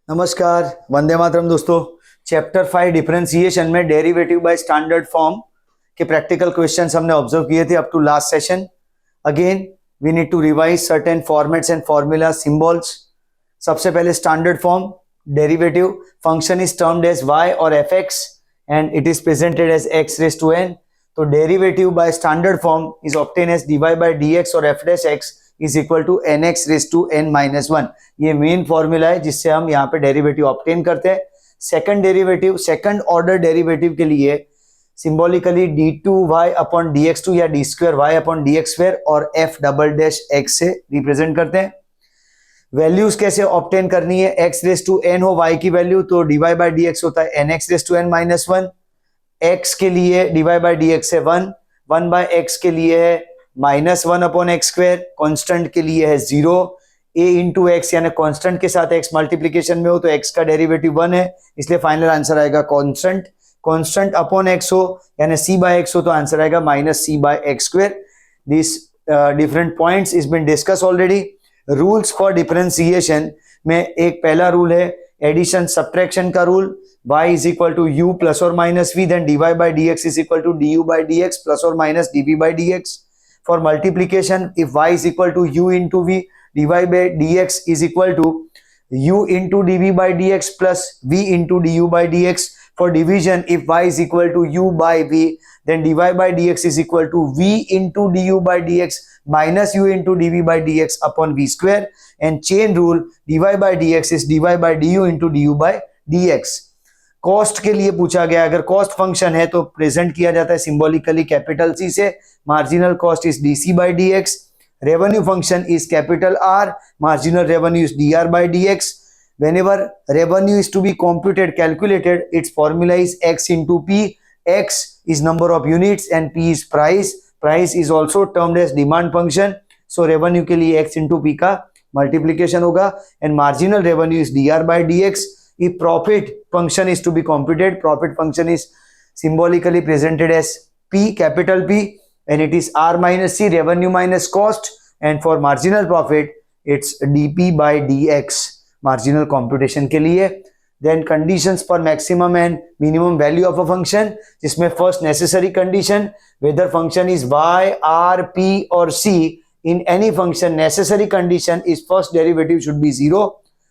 नमस्कार, वंदे मातरम दोस्तों। चैप्टर 5 डिफरेंशिएशन में डेरिवेटिव बाय स्टैंडर्ड फॉर्म के प्रैक्टिकल क्वेश्चंस हमने ऑब्जर्व किए थे up to last session. Again we need to revise certain formats and formula symbols. सबसे पहले standard form derivative function is termed as y और fx and it is presented as x raise to n। तो derivative by standard form is obtain as dy by dx और f dash x is equal to nx raise to n minus 1। ये main formula है जिससे हम यहाँ पे derivative obtain करते हैं। Second derivative, second order derivative के लिए सिंबॉलिकली d2y अपॉन dx2 या d2y अपॉन dx2 और f डबल डैश x से रिप्रेजेंट करते हैं। वैल्यूज कैसे ऑब्टेन करनी है, x रेज टू n हो y की वैल्यू तो dy by dx होता है nx raise to n minus 1। x के लिए dy by dx है 1, 1 by x के लिए है minus 1 upon x square, constant के लिए है 0। a इंटू एक्स यानी कॉन्स्टेंट के साथ x मल्टीप्लीकेशन में हो तो x का डेरिवेटिव 1 है, इसलिए फाइनल आंसर आएगा कॉन्स्टेंट। कॉन्स्टेंट अपॉन x हो यानी c बाय x हो तो आंसर आएगा minus c by x square. This different points is been discuss already. Rules for differentiation में एक पहला रूल है एडिशन सब्ट्रैक्शन का rule, y is equal to u plus और minus v, then dy by dx is equal to du by dx plus और minus dv by dx। For multiplication, if y is equal to u into v, dy by dx is equal to u into dv by dx plus v into du by dx. For division, if y is equal to u by v, then dy by dx is equal to v into du by dx minus u into dv by dx upon v square. And chain rule, dy by dx is dy by du into du by dx. Cost के लिए पूछा गया, अगर cost function है तो present किया जाता है सिंबॉलिकली कैपिटल सी से, marginal cost is dc by dx। Revenue function is capital R, marginal revenue is dr by dx। whenever revenue is to be computed, calculated, its formula is x into p। x is number of units and p is price। price is also termed as demand function, so revenue के लिए x into p का multiplication होगा and marginal revenue is dr by dx। If profit function is to be computed, profit function is symbolically presented as P, capital P, and it is R minus C, revenue minus cost, and for marginal profit, it's dP by dx, marginal computation के लिए। Then conditions for maximum and minimum value of a function, जिसमें first necessary condition, whether function is y, r, p or c, in any function necessary condition is first derivative should be 0।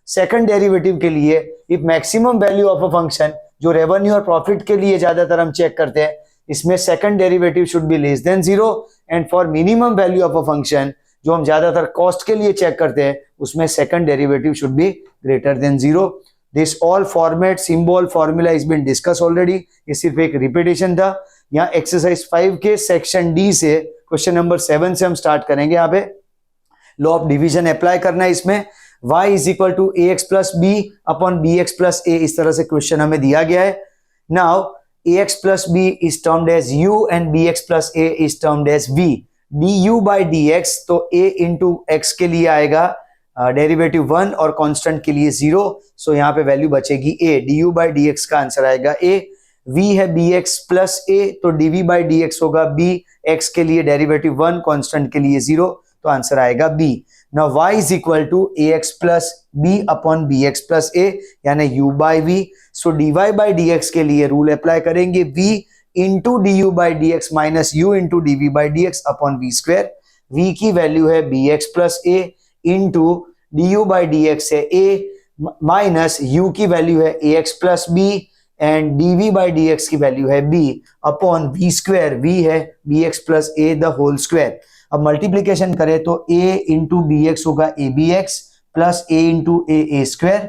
Second derivative के लिए if maximum value of a function, जो revenue और profit के लिए ज्यादातर हम check करते हैं, इसमें second derivative should be less than 0। And for minimum value of a function, जो हम ज्यादातर कॉस्ट के लिए चेक करते हैं, उसमें second derivative should be greater than 0। This all format symbol formula is been discuss already, ये सिर्फ एक रिपीटेशन था। यहाँ एक्सरसाइज 5 के सेक्शन डी से क्वेश्चन नंबर 7 से हम स्टार्ट करेंगे। यहाँ पे लॉ ऑफ डिवीजन अप्लाई करना है इसमें। y is equal to ax plus b upon bx plus a, इस तरह से क्वेश्चन हमें दिया गया है। Now ax plus b is termed as u and bx plus a is termed as v। du by dx तो a into x के लिए आएगा डेरिवेटिव 1 और कांस्टेंट के लिए 0, सो यहाँ पे वैल्यू बचेगी a। du by dx का आंसर आएगा a। v है bx plus a तो dv by dx होगा b, x के लिए डेरिवेटिव 1, कांस्टेंट के लिए 0, तो आंसर आएगा b। Now y is equal to ax plus b upon bx plus a यानी u by v। So dy by dx के लिए रूल अप्लाई करेंगे v into du by dx minus u into dv by dx upon v square। v की value है bx plus a into du by dx है a minus u की value है ax plus b and dv by dx की value है b upon v square। v है bx plus a the whole square। अब multiplication करें तो a into b x होगा a b x plus a into a square,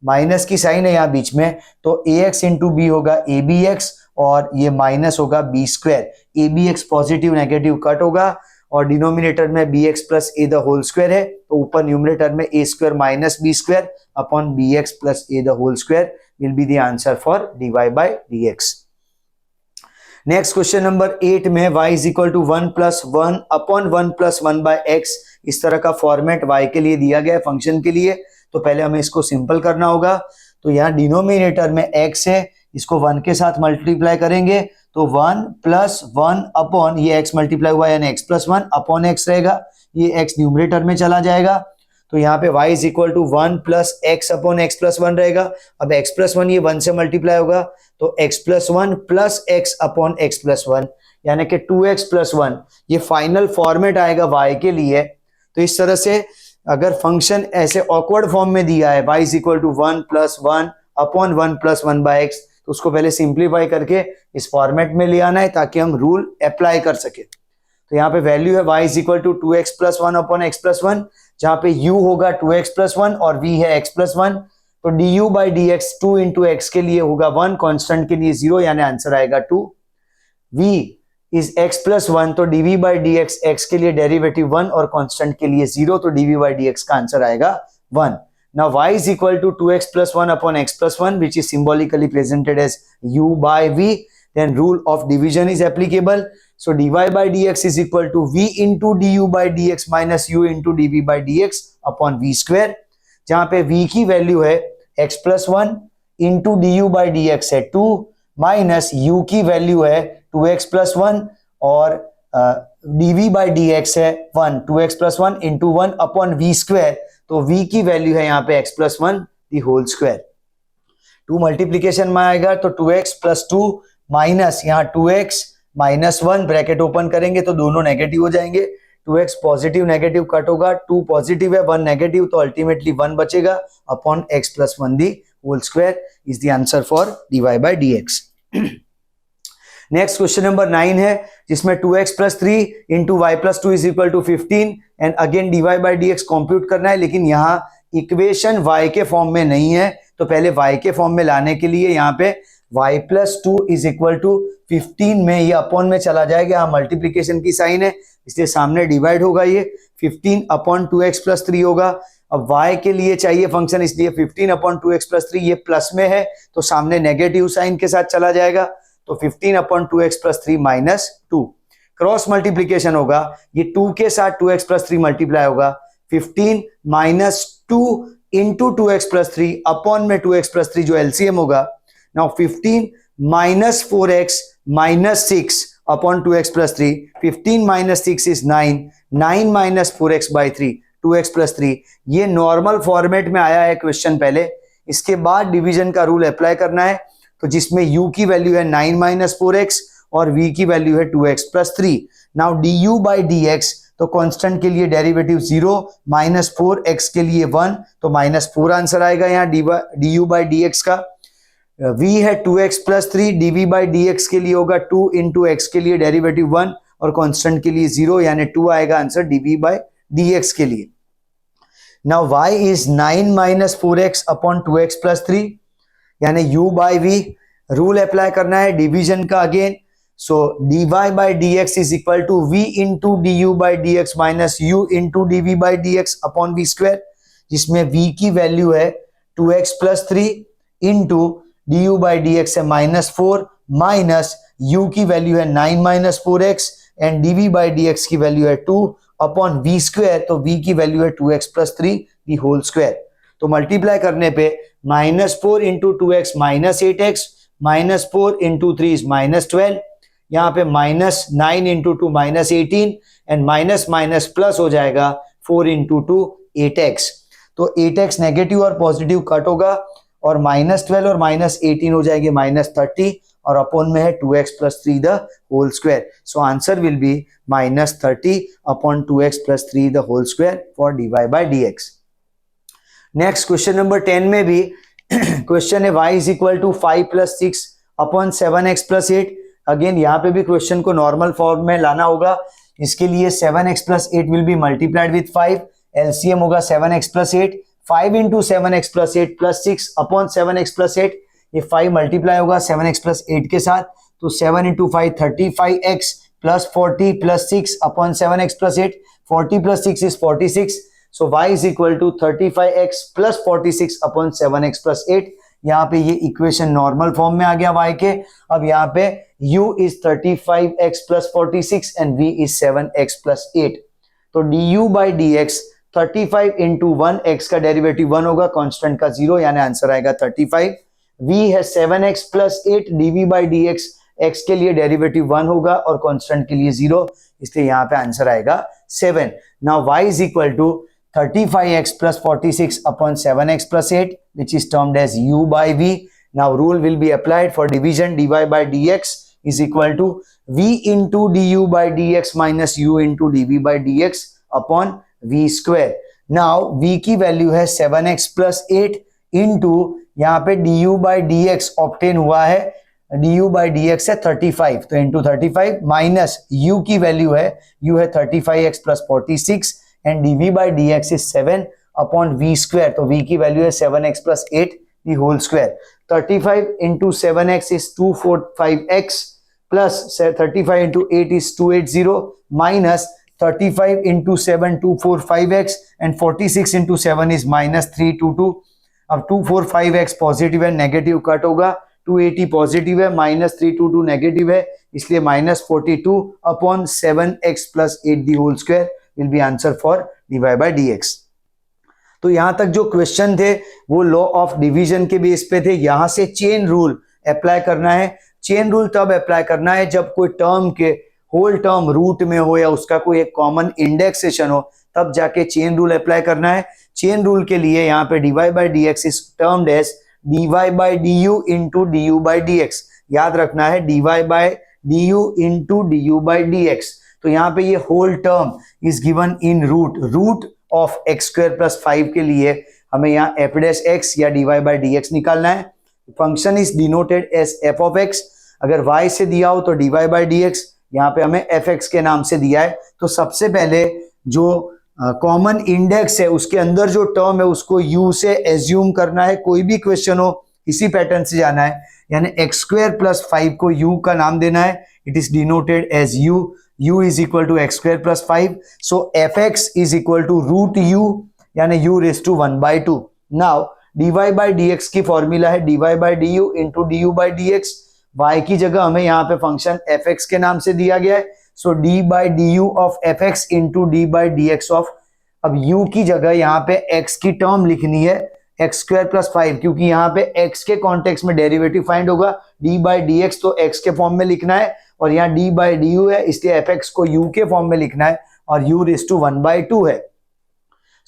minus की sign है यहाँ बीच में, तो ए एक्स इंटू बी होगा ए बी एक्स और ये माइनस होगा b square. A b x positive negative cut होगा और डिनोमिनेटर में b x plus a the whole square है, तो ऊपर न्यूमरेटर में a square minus b square upon b x plus a the whole square will be the answer for d y by d x. Next question number 8 में y is equal to 1 plus 1 upon 1 plus 1 by x, इस तरह का format y के लिए दिया गया है function के लिए। तो पहले हमें इसको सिंपल करना होगा। तो यहाँ डिनोमिनेटर में x है, इसको 1 के साथ मल्टीप्लाई करेंगे तो 1 प्लस 1 अपॉन ये x मल्टीप्लाई हुआ यानी x प्लस 1 अपॉन x रहेगा, ये x न्यूमरेटर में चला जाएगा। तो यहाँ पे y is equal to 1 plus x upon x plus 1 रहेगा। अब x प्लस 1 ये 1 से मल्टीप्लाई होगा तो x plus 1 plus x upon x plus 1 यानी कि 2x प्लस 1 ये फाइनल फॉर्मेट आएगा y के लिए। तो इस तरह से अगर फंक्शन ऐसे ऑकवर्ड फॉर्म में दिया है y is equal to 1 plus 1 upon 1 plus 1 by x, तो उसको पहले सिंप्लीफाई करके इस फॉर्मेट में ले आना है ताकि हम रूल अप्लाई कर सके। तो यहाँ पे वैल्यू है y is equal to 2x plus 1 upon x plus 1, जहां पे u होगा 2x प्लस 1 और v है x प्लस 1। तो du by d x 2 into x के लिए होगा 1, कॉन्स्टेंट के लिए 0 यानी आंसर आएगा 2। v इज x प्लस 1 तो dv by d x x के लिए डेरिवेटिव 1 और कॉन्स्टेंट के लिए 0 तो dv बाई डी एक्स का आंसर आएगा 1। Now y is equal to 2x plus 1 upon x plus 1 which is symbolically presented as u by v. Then rule of division is applicable. So dy by dx is equal to v into du by dx minus u into dv by dx upon v square. जहाँ पे v की value है x plus 1 into du by dx है 2 minus u की value है 2x plus 1 और dv by dx है 1 2x plus 1 into 1 upon v square। तो v की वैल्यू है यहाँ पे x plus 1 the whole square. 2 multiplication में आएगा तो 2x प्लस 2 माइनस यहाँ 2x माइनस 1 ब्रैकेट ओपन करेंगे तो दोनों नेगेटिव हो जाएंगे। 2x पॉजिटिव नेगेटिव कट होगा, 2 पॉजिटिव है 1 नेगेटिव तो अल्टीमेटली 1 बचेगा upon x plus 1 the whole square is the answer for dy by d x. Next question number 9 है जिसमें 2x plus 3 into y plus 2 is equal to 15 and again dy by d x compute करना है, लेकिन यहाँ equation y के form में नहीं है तो पहले y के फॉर्म में लाने के लिए यहाँ पे y plus 2 is equal to 15 में ये अपॉन में चला जाएगा। यहाँ मल्टीप्लीकेशन की साइन है इसलिए सामने डिवाइड होगा, ये 15 अपॉन 2x प्लस 3 होगा। अब y के लिए चाहिए फंक्शन इसलिए 15 अपॉन 2x प्लस 3 ये प्लस में है तो सामने नेगेटिव साइन के साथ चला जाएगा तो 15 upon 2x plus 3 minus 2। Cross multiplication होगा, ये 2 के साथ 2x प्लस 3 मल्टीप्लाई होगा 15 minus 2 into 2x plus 3 upon में 2x प्लस 3 जो एलसीएम होगा। Now 15 minus 4x minus 6 upon 2x plus 3, 15 minus 6 is 9, 9 minus 4x by 3 2x plus 3। ये normal format में आया है क्वेश्चन पहले, इसके बाद डिवीजन का रूल अप्लाई करना है तो जिसमें u की वैल्यू है 9 माइनस 4x और v की वैल्यू है 2x plus 3। Now du by d x तो कांस्टेंट के लिए डेरिवेटिव 0 माइनस 4x के लिए 1 तो माइनस 4 आंसर आएगा यहाँ du बाई डी एक्स का। v है 2x plus 3, dv by d x के लिए होगा 2 इंटू एक्स के लिए डेरिवेटिव 1 और कांस्टेंट के लिए 0 यानी 2 आएगा answer dv by d x के लिए। Now y is 9 minus 4x upon 2x plus 3 यानी u by v। Rule apply करना है डिवीजन का again, so dy by d x is equal to v into du by d x minus u into dv by d x upon v square, जिसमें v की value है 2x plus 3 into du by d x है minus 4 minus u की value है 9 minus 4x and dv by d x की value है 2 upon v square तो v की वैल्यू है 2x plus 3 the whole square. तो मल्टीप्लाई करने पे minus 4 into 2x minus 8x minus 4 into 3 is minus 12, यहाँ पे minus 9 into 2 minus 18 and minus minus plus हो जाएगा 4 इंटू 2 8x। तो 8x नेगेटिव और पॉजिटिव कट होगा और माइनस 12 और माइनस 18 हो जाएगी माइनस 30 और अपॉन में है 2x plus 3 the whole square. So answer will be minus 30 upon 2x plus 3 the whole square for dy by d x. Next question number 10 में भी क्वेश्चन है y is equal to 5 plus 6 upon 7x plus 8। Again यहाँ पे भी question को normal form में लाना होगा, इसके लिए 7x plus 8 will be multiplied with 5, LCM होगा 7x plus 8, 5 into 7x plus 8 plus 6 upon 7x plus 8, ये 5 मल्टीप्लाई होगा 7x प्लस 8 के साथ तो 7 into 5 35x plus 40 plus 6 upon 7x plus 8, 40 plus 6 is 46। So y is equal to 35x plus 46 upon 7x plus 8। यहाँ पे ये equation normal form में आ गया y के। अब यहाँ पे u is 35x plus 46 and v is 7x plus 8। तो du by dx 35 into 1x का डेरिवेटिव 1 होगा, कांस्टेंट का 0 यानी आंसर आएगा 35। v है 7x plus 8 dv by dx, x के लिए डेरिवेटिव 1 होगा और कांस्टेंट के लिए 0, इसलिए यहाँ पे आंसर आएगा 7। Now y is equal to 35x plus 46 upon 7x plus 8, which is termed as u by v. Now rule will be applied for division. dy by dx is equal to v into du by dx minus u into dv by dx upon v square. Now v की value है 7x plus 8 into यहाँ पे du by dx obtain हुआ है, du by dx है 35, तो into 35 minus u की value है, u है 35x plus 46 and dv by dx is 7 upon v square, तो v की वैल्यू है 7x plus 8 the whole square. 35 into 7x is 245x plus 35 into 8 is 280 minus 35 into 7 245x and 46 into 7 is minus 322. अब 245x positive है, negative cut होगा, 280 positive है, minus 322 negative है, इसलिए minus 42 upon 7x plus 8 the whole square will be answer for dy by dx. तो यहां तक जो क्वेश्चन थे वो लॉ ऑफ डिवीजन के बेस पे थे. यहां से चेन रूल अप्लाई करना है. चेन रूल तब अप्लाई करना है जब कोई टर्म के होल टर्म रूट में हो या उसका कोई एक कॉमन इंडेक्सेशन हो, तब जाके चेन रूल अप्लाई करना है. चेन रूल के लिए यहाँ पे dy by dx is termed as dy by du into du by dx. याद रखना है dy by du into du by dx. तो यहाँ पे ये whole term is given in root of x square plus 5 के लिए हमें यहाँ f डैश x या dy by dx निकालना है. Function is denoted as f of x. अगर y से दिया हो तो dy by dx, यहाँ पे हमें fx के नाम से दिया है. तो सबसे पहले जो कॉमन इंडेक्स है उसके अंदर जो टर्म है उसको u से एज्यूम करना है. कोई भी क्वेश्चन हो इसी पैटर्न से जाना है, यानी x स्क्वायर प्लस 5 को u का नाम देना है. It is denoted as u is equal to x square plus 5. So fx is equal to root u यानी u raise to 1/2. Now dy by dx की फॉर्मूला है dy by du into du by dx. y की जगह हमें यहाँ पे function fx के नाम से दिया गया है. So d by du of fx into d by dx of, अब u की जगह यहाँ पे x की टर्म लिखनी है एक्स स्क्वायर प्लस 5, क्योंकि यहाँ पे x के कॉन्टेक्स्ट में डेरिवेटिव फाइंड होगा. d by dx तो x के फॉर्म में लिखना है और यहाँ d by du है, इसलिए fx को u के फॉर्म में लिखना है और u रेज टू 1/2 है.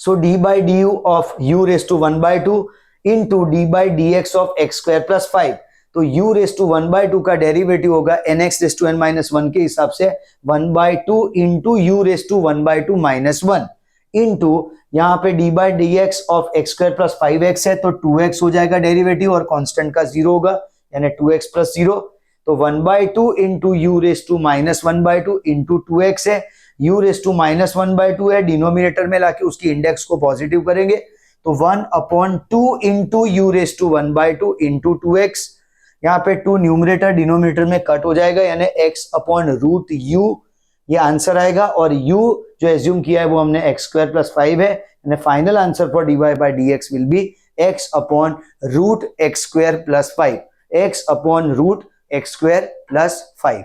So d by du of u raise to 1/2 into d by dx of x square plus 5. तो u रेज टू 1/2 का डेरिवेटिव होगा nx raise to n minus 1 के हिसाब से 1/2 into u raise to 1/2 minus 1 into यहाँ पे d by dx of x square plus 5x है तो 2x हो जाएगा डेरिवेटिव और कांस्टेंट का 0 होगा यानी 2x प्लस 0. तो 1/2 into u raise to minus 1/2 into 2x है. u रेज टू माइनस 1/2 है, डिनोमिनेटर में लाके उसकी इंडेक्स को पॉजिटिव करेंगे तो 1/2 into u raise to 1/2 into 2x. यहाँ पे 2 न्यूमरेटर डिनोमिनेटर में कट हो जाएगा यानी x अपॉन रूट u, ये आंसर आएगा. और u जो एज्यूम किया है वो हमने एक्स स्क्वायर प्लस 5 है यानी final answer for dy by dx will be x upon root x square plus 5. x upon root x square plus 5.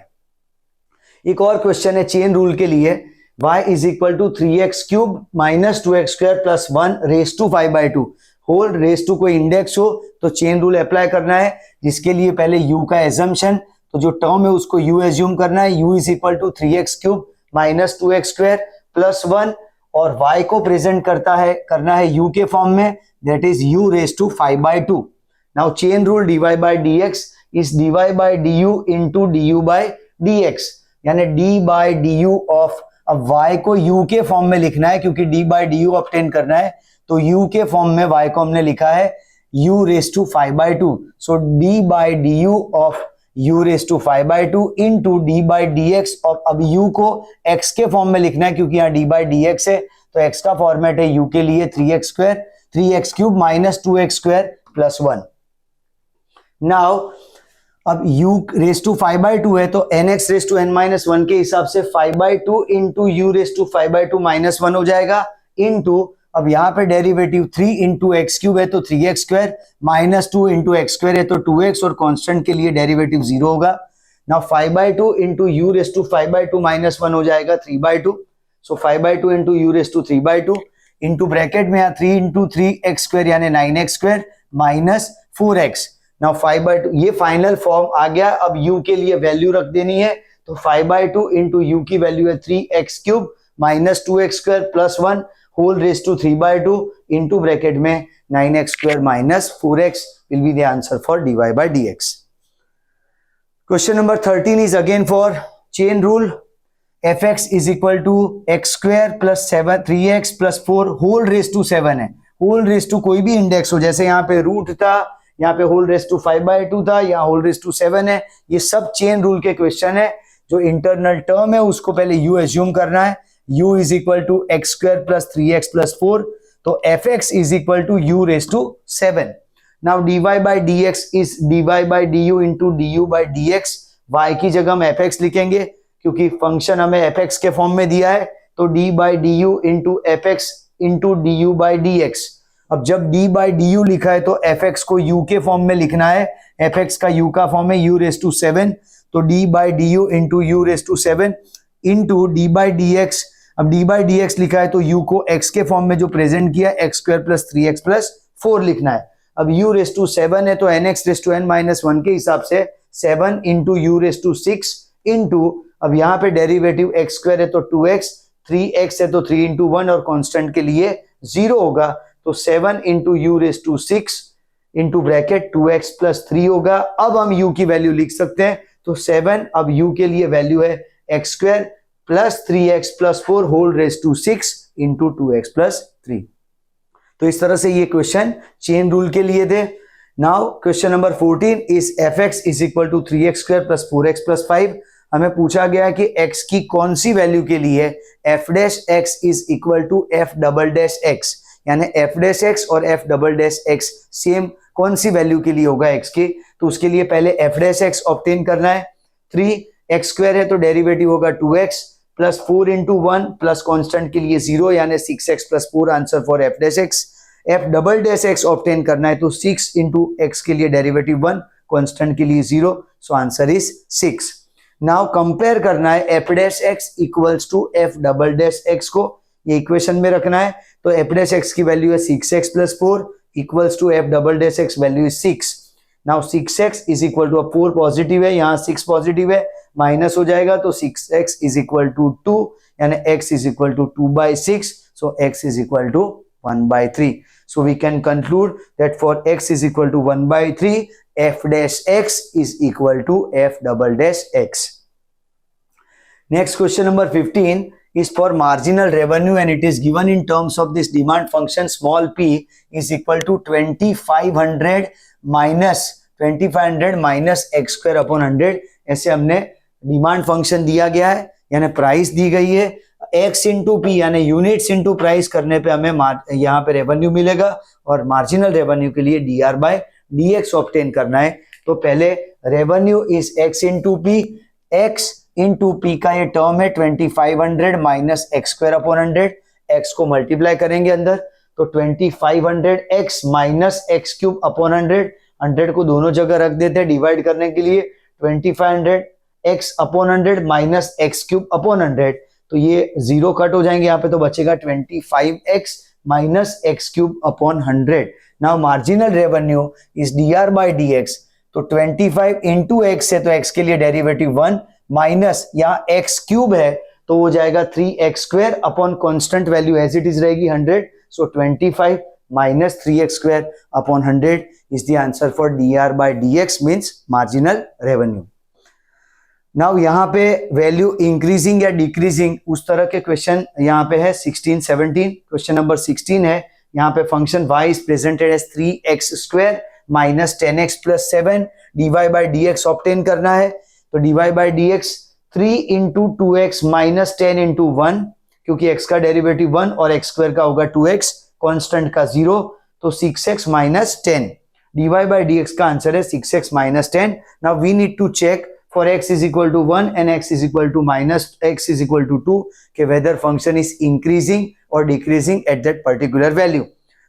एक और क्वेश्चन है चेन रूल के लिए. y is equal to 3x cube minus 2x square plus 1 raise to 5/2. Whole raise to कोई index हो तो chain rule apply करना है, जिसके लिए पहले u का एजम्पशन, तो जो टर्म है उसको u एज्यूम करना है. u is equal to 3x cube minus 2x square plus 1 और y को प्रेजेंट करना है u के फॉर्म में, that is u raise to 5/2. Now chain rule dy by dx is dy by du into du by dx यानी d by du of, अब y को u के फॉर्म में लिखना है क्योंकि d by du ऑब्टेन करना है, तो u के फॉर्म में y को हमने लिखा है u raise to 5/2. So d by du of u raise to 5/2 into d by dx of, अब u को x के फॉर्म में लिखना है क्योंकि यहाँ d by dx है तो x का फॉर्मेट है u के लिए 3x square 3x cube minus 2x square plus 1. Now अब u रेज टू 5/2 है तो nx raise to n minus 1 के हिसाब से 5/2 into u raise to 5/2 minus 1 हो जाएगा इंटू, अब यहाँ पे डेरिवेटिव 3 इंटू एक्स क्यूब है तो 3x square minus 2 into x square है तो 2x और कांस्टेंट के लिए डेरिवेटिव 0 होगा. Now 5/2 into u raise to 5/2 minus 1 हो जाएगा 3/2. So 5/2 into u raise to 3/2 into bracket में यहाँ 3 इंटू 3x स्क्वायर यानी 9x square minus 4x. Now 5/2 ये फाइनल फॉर्म आ गया. अब u के लिए वैल्यू रख देनी है तो 5/2 इंटू u की वैल्यू है 3x cube minus 2x square plus 1 whole raise to 3/2 into bracket में 9x² minus 4x will be the answer for dy by dx. Question number 13 is again for chain rule. fx is equal to x² plus 3x plus 4 whole raise to 7 है. Whole raise to कोई भी index हो, जैसे यहाँ पे root था, यहाँ पे होल रेज टू 5/2 था, यहाँ होल रेज टू 7 है. ये सब चेन रूल के क्वेश्चन है. जो इंटरनल टर्म है उसको पहले u एज्यूम करना है. u is equal to x² plus 3x plus 4. तो fx is equal to u raise to 7. Now dy by dx is dy by du into du by dx. y की जगह हम fx लिखेंगे क्योंकि function हमें fx के form में दिया है. तो d by du into fx into du by dx. अब जब d by du लिखा है तो fx को u के फॉर्म में लिखना है. fx का u का फॉर्म है u रेज टू 7. तो d by du into u raise to 7 into d by dx. अब d by dx लिखा है तो u को x के फॉर्म में जो प्रेजेंट किया x² प्लस 3x प्लस 4 लिखना है. अब u रेज टू 7 है तो nx raise to n minus 1 के हिसाब से 7 into u raise to 6 into, अब यहाँ पे डेरिवेटिव x² है तो 2x, 3x है तो 3 इंटू 1 और कांस्टेंट के लिए 0 होगा. तो 7 into u raise to 6 into bracket 2x plus 3 होगा. अब हम u की वैल्यू लिख सकते हैं. तो 7 अब u के लिए वैल्यू है x² plus 3x plus 4 whole raise to 6 into 2x plus 3. तो इस तरह से ये क्वेश्चन चेन रूल के लिए थे. Now question number 14 is fx is equal to 3x² plus 4x plus 5. हमें पूछा गया कि x की कौन सी वैल्यू के लिए f dash x is equal to f double dash x, यानी f डैश x और f double dash x same कौन सी वैल्यू के लिए होगा x की. तो उसके लिए पहले f डैश x ऑब्टेन करना है. 3x² है तो डेरिवेटिव होगा 2x plus 4 into 1 plus constant के लिए 0 यानी 6x plus 4 answer for f dash x. f double dash x obtain करना है तो 6 इंटू x के लिए डेरिवेटिव 1, कॉन्स्टेंट के लिए 0, so answer is 6. Now compare करना है f dash x equals to f double dash x को, ये इक्वेशन में रखना है. तो f डैश x की वैल्यू है 6x plus 4 equals to f double dash x value is 6. Now 6x is equal to, अब 4 पॉजिटिव है, यहाँ 6 पॉजिटिव है, माइनस हो जाएगा तो 6x इज इक्वल टू 2 यानी x is equal to 2/6. So x is equal to 1/3. So we can conclude that for x is equal to 1/3, f dash x is equal to f double dash x. Next question number 15 is for marginal revenue and it is given in terms of this demand function small p is equal to 2500 minus x² upon 100. ऐसे हमने demand function दिया गया है यानी price दी गई है. x into P यानी units into price करने पे हमें यहाँ पे रेवेन्यू मिलेगा और मार्जिनल रेवेन्यू के लिए dr बाय dx ऑब्टेन करना है. तो पहले revenue is x into P. x into P का ये टर्म है 2500 माइनस x² अपॉन 100. x को मल्टीप्लाई करेंगे अंदर तो 2500x माइनस x³ अपॉन 100. 100 को दोनों जगह रख देते हैं डिवाइड करने के लिए. 2500x upon 100 minus x³ upon 100, तो ये 0 कट हो जाएंगे यहाँ पे, तो बचेगा 25x minus x³ upon 100. Now marginal revenue is dr by dx. तो 25 इंटू x है तो x के लिए डेरिवेटिव 1 माइनस यहाँ x³ है तो हो जाएगा 3x² upon constant value as it is रहेगी 100. So 25 minus 3x² upon 100 is the answer for dr by dx means marginal revenue. Now यहाँ पे वैल्यू इंक्रीजिंग या डिक्रीजिंग उस तरह के क्वेश्चन यहाँ पे है 16, 17. क्वेश्चन नंबर 16 है, यहाँ पे function y is presented as 3x² minus 10x plus 7. dy by dx obtain करना है तो dy by dx 3 into 2x minus 10 into 1, क्योंकि x का डेरिवेटिव 1 और x² का होगा 2x, कॉन्स्टेंट का 0, तो 6x minus 10. dy by dx का आंसर है 6x minus 10. Now we need to check for x is equal to 1 and x is equal to minus x is equal to 2 कि whether function is increasing or decreasing at that particular value.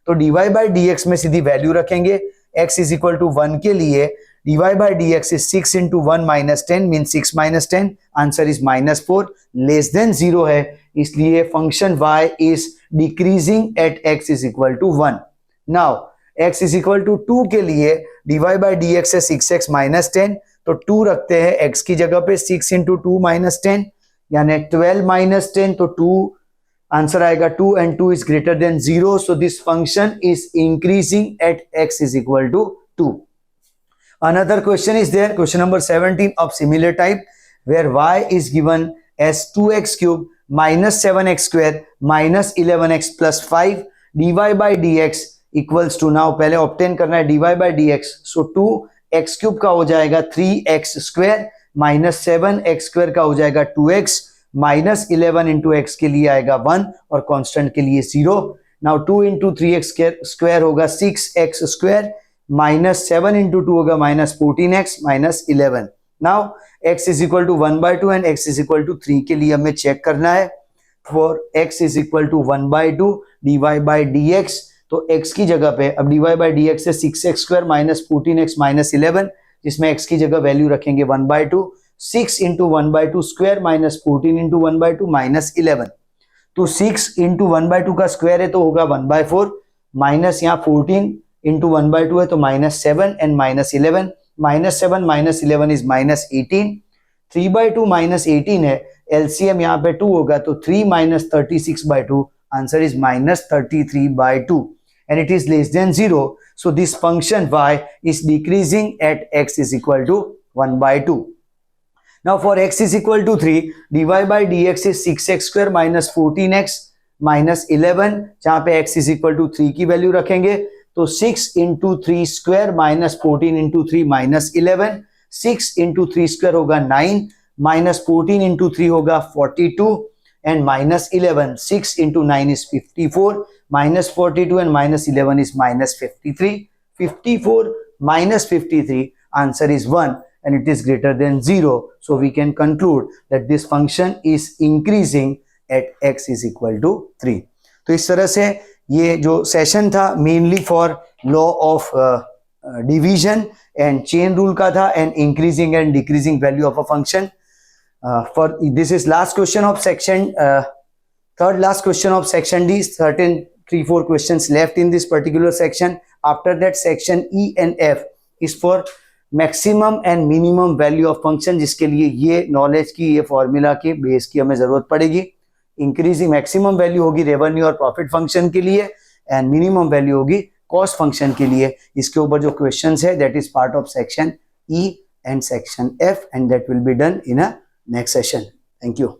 तो dy by dx में सीधी value रखेंगे. x is equal to 1 के लिए dy by dx is 6 into 1 minus 10 means 6 minus 10. Answer is minus 4. Less than 0 है इसलिए function y is decreasing at x is equal to 1. Now x is equal to 2 के लिए dy by dx है 6x minus 10, तो 2 रखते हैं x की जगह पे. 6 इंटू 2 माइनस 10 यानी 12 माइनस 10, तो 2 आंसर आएगा 2 and 2 is greater than 0. So this function is increasing at x is equal to 2. Another question is there, question number 17 of similar type, where y is given as 2x cube minus 7x square minus 11x plus 5 dy by dx equals to, now पहले obtain करना है dy by dx, so 2x cube का हो जाएगा 3x square minus 7x square का हो जाएगा 2x minus 11 into x के लिए आएगा 1 और constant के लिए 0. now 2 into 3x square होगा 6x square minus 7 into 2 होगा minus 14x minus 11. now x is equal to 1 by 2 and x is equal to 3 के लिए हमें चेक करना है. for x is equal to 1 by 2 dy by dx, तो x की जगह पे अब dy by dx है 6x square minus 14x minus 11, जिसमें x की जगह वैल्यू रखेंगे 1 by 2, 6 into 1 by 2 square minus 14 into 1 by 2 minus 11. तो 6 into 1 by 2 का स्क्वायर है तो होगा 1 by 4 माइनस यहाँ 14 into 1 by 2 है तो minus 7 and minus 11. minus 7 minus 11 is minus 18. 3 by 2 minus 18 है, LCM यहाँ पे 2 होगा तो 3 minus 36 by 2, answer is minus 33 by 2 and it is less than 0. So this function y is decreasing at x is equal to 1 by 2. Now for x is equal to 3, dy by dx is 6x square minus 14x minus 11, जहाँ पे x is equal to 3 की value रखेंगे तो 6 into 3 square minus 14 into 3 minus 11, 6 into 3 square होगा 9 minus 14 into 3 होगा 42 and minus 11, 6 into 9 is 54 minus 42 and minus 11 is minus 53. 54 minus 53, answer is 1 and it is greater than 0. So we can conclude that this function is increasing at x is equal to 3. तो इस तरह से ये जो session था mainly for law of division and chain rule का था and increasing and decreasing value of a function. For this is last question of section third last question of section D. Certain 3-4 questions left in this particular section. After that, section E and F is for maximum and minimum value of function, जिसके लिए ये knowledge की, ये formula के base की हमें जरूरत पड़ेगी. इंक्रीजिंग मैक्सिमम वैल्यू होगी रेवेन्यू और प्रॉफिट फंक्शन के लिए एंड मिनिमम वैल्यू होगी कॉस्ट फंक्शन के लिए. इसके ऊपर जो क्वेश्चंस है that is part of section E and section F and that will be done in a next session. Thank you.